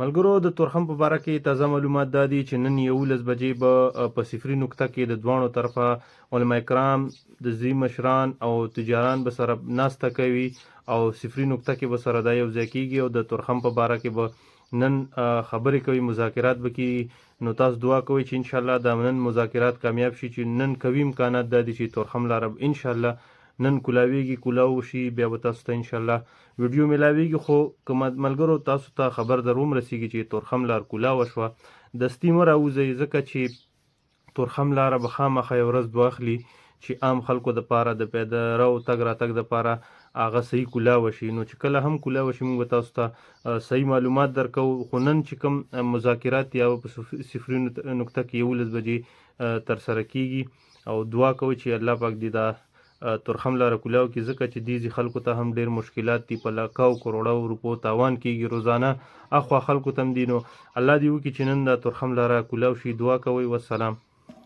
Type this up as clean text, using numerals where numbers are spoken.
ملګرو د تورخم په باره کې تازه معلومات دا دي چې نن 11 بجې به په صفري نقطه کې د دواړو طرفه علما کرام د ځي مشران او تجاران به سره ناسته کوي او صفري نقطه کې به سره دا یو ځای کېږي او د تورخم په باره کې به نن خبرې کوي، مذاکرات به کېږي. نو تاسو دعا کوئ چې انشاءالله دا نن مذاکرات کامیاب شي، چې نن قوي امکانات دا دي چې تورخم لاره انشاءالله نن کولاویږي، کولاو شي، بیا به تاسو ته انشاءالله ویډیو ملاویږي. خو که ملګرو تاسو ته خبر در ومرسیږي چې تورخم لار کولاوه شوه، دستي مه راوځئ، ځکه چې تورخم لاره به خامخا یو ورځ دوه اخلي چې عام خلکو دپاره د پیاده رو تګ راتګ دپاره هغه صحیح کولاوه شي. نو چې کله هم کولاوه شي موږ به تاسو ته صحیح معلومات درکوو. خو نن چې کوم مذاکرات یا په صفري نقطه کې 11 بجې ترسره کېږي او دعا کوئ چې الله پاک دې دا تورخم لاره کولاو کې، ځکه چې دیزي خلکو ته هم ډېر مشکلات دي، په لاکاو کروڑو روپو تاوان کېږي روزانه، اخوا خلکو ته هم دي. نو الله دې وکړي چې نن دا تورخم لاره کولاو شي. دعا کوئ. والسلام.